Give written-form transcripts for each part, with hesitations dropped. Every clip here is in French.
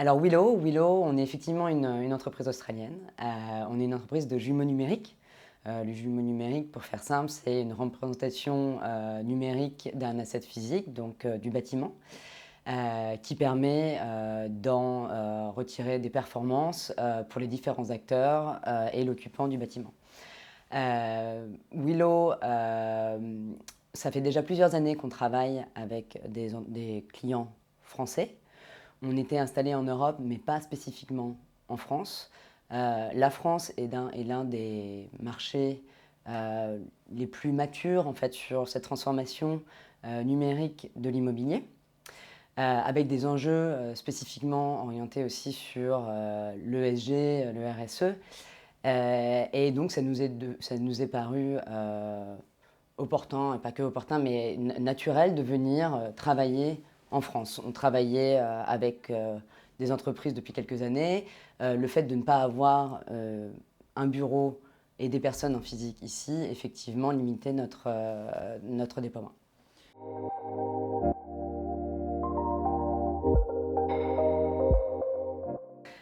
Alors Willow, on est effectivement une entreprise australienne. On est une entreprise de jumeaux numériques. Le jumeau numérique, pour faire simple, c'est une représentation numérique d'un asset physique, donc du bâtiment, qui permet d'en retirer des performances pour les différents acteurs et l'occupant du bâtiment. Willow, ça fait déjà plusieurs années qu'on travaille avec des clients français. On était installé en Europe, mais pas spécifiquement en France. La France est l'un des marchés les plus matures en fait, sur cette transformation numérique de l'immobilier, avec des enjeux spécifiquement orientés aussi sur l'ESG, le RSE. Et donc ça nous est paru opportun, et pas que opportun, mais naturel de venir travailler en France. On travaillait avec des entreprises depuis quelques années. Le fait de ne pas avoir un bureau et des personnes en physique ici, effectivement, limitait notre déploiement.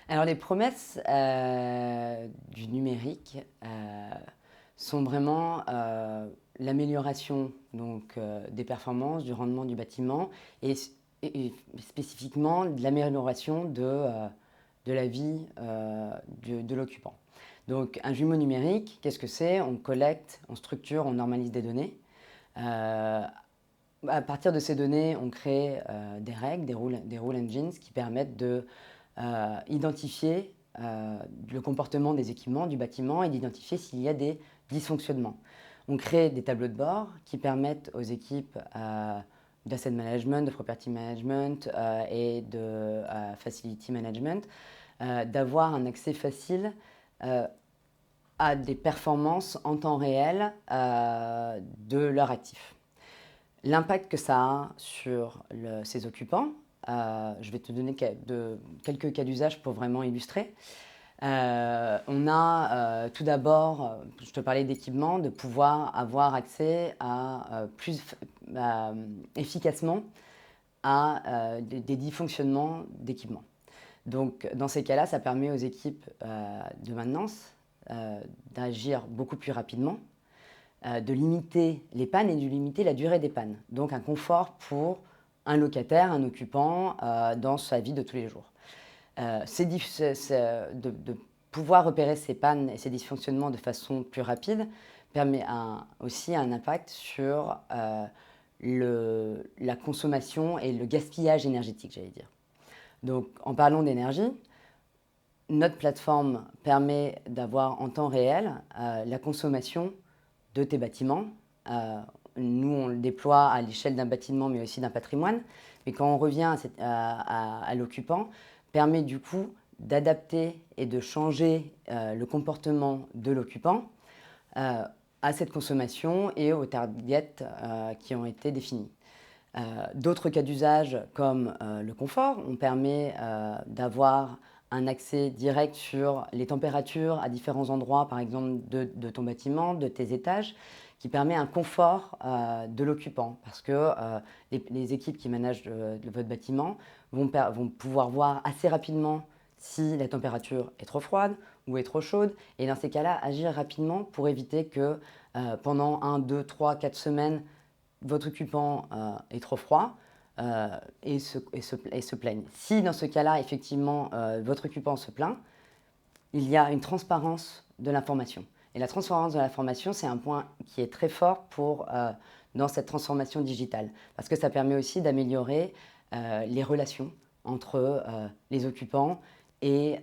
Alors les promesses du numérique sont vraiment l'amélioration des performances, du rendement du bâtiment et spécifiquement de l'amélioration de la vie de l'occupant. Donc un jumeau numérique, qu'est-ce que c'est? On collecte, on structure, on normalise des données. À partir de ces données, on crée des règles, des rule engines qui permettent de identifier le comportement des équipements, du bâtiment et d'identifier s'il y a des dysfonctionnements. On crée des tableaux de bord qui permettent aux équipes d'asset management, de property management et de facility management d'avoir un accès facile à des performances en temps réel de leurs actifs. L'impact que ça a sur ses occupants, je vais te donner quelques cas d'usage pour vraiment illustrer. On a tout d'abord, je te parlais d'équipement, de pouvoir avoir accès à plus efficacement à des dysfonctionnements d'équipement. Donc dans ces cas-là, ça permet aux équipes de maintenance d'agir beaucoup plus rapidement, de limiter les pannes et de limiter la durée des pannes. Donc un confort pour un locataire, un occupant dans sa vie de tous les jours. De pouvoir repérer ces pannes et ces dysfonctionnements de façon plus rapide permet aussi un impact sur la consommation et le gaspillage énergétique, j'allais dire. Donc en parlant d'énergie, notre plateforme permet d'avoir en temps réel la consommation de tes bâtiments. Nous, on le déploie à l'échelle d'un bâtiment, mais aussi d'un patrimoine. Mais quand on revient à l'occupant, permet du coup d'adapter et de changer le comportement de l'occupant à cette consommation et aux targets qui ont été définis. D'autres cas d'usage comme le confort, on permet d'avoir un accès direct sur les températures à différents endroits, par exemple de ton bâtiment, de tes étages, qui permet un confort de l'occupant. Parce que les équipes qui managent votre bâtiment vont pouvoir voir assez rapidement si la température est trop froide ou est trop chaude. Et dans ces cas-là, agir rapidement pour éviter que pendant 1, 2, 3, 4 semaines, votre occupant est trop froid et se plaigne. Si dans ce cas-là, effectivement, votre occupant se plaint, il y a une transparence de l'information. Et la transparence de l'information, c'est un point qui est très fort dans cette transformation digitale, parce que ça permet aussi d'améliorer les relations entre les occupants et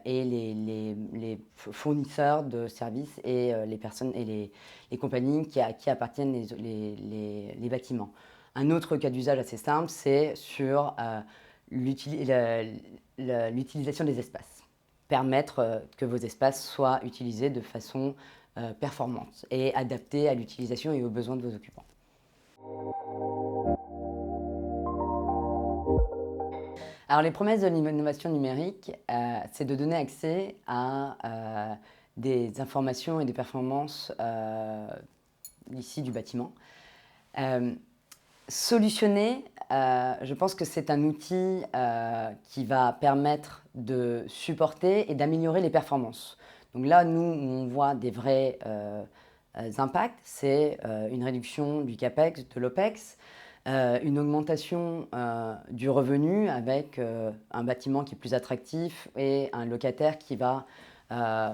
les fournisseurs de services et les personnes et les compagnies qui appartiennent les bâtiments. Un autre cas d'usage assez simple, c'est sur l'utilisation des espaces. Permettre que vos espaces soient utilisés de façon performante et adaptés à l'utilisation et aux besoins de vos occupants. Alors les promesses de l'innovation numérique, c'est de donner accès à des informations et des performances ici du bâtiment. Solutionner, je pense que c'est un outil qui va permettre de supporter et d'améliorer les performances. Donc là, nous, où on voit des vrais impacts, c'est une réduction du CAPEX, de l'OPEX, une augmentation du revenu avec un bâtiment qui est plus attractif et un locataire qui va euh,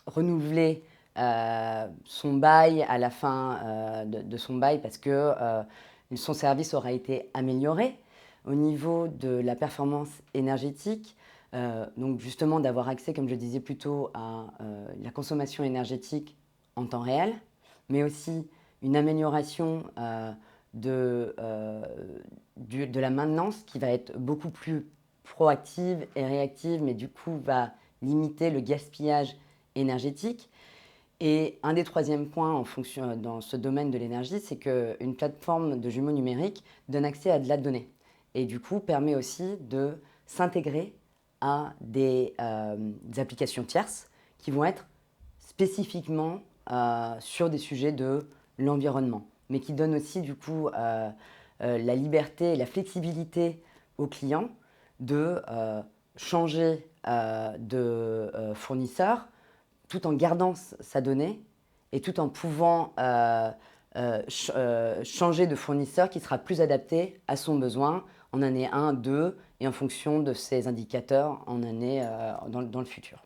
renouveler son bail à la fin de son bail parce que son service aura été amélioré. Au niveau de la performance énergétique, donc justement d'avoir accès, comme je disais plus tôt, à la consommation énergétique en temps réel, mais aussi une amélioration de la maintenance qui va être beaucoup plus proactive et réactive, mais du coup va limiter le gaspillage énergétique. Et un des troisièmes points dans ce domaine de l'énergie, c'est qu'une plateforme de jumeaux numériques donne accès à de la donnée. Et du coup, permet aussi de s'intégrer à des applications tierces qui vont être spécifiquement sur des sujets de l'environnement, mais qui donnent aussi du coup la liberté et la flexibilité aux clients de changer de fournisseur tout en gardant sa donnée et tout en pouvant changer de fournisseur qui sera plus adapté à son besoin en année 1, 2 et en fonction de ses indicateurs en année, dans le futur.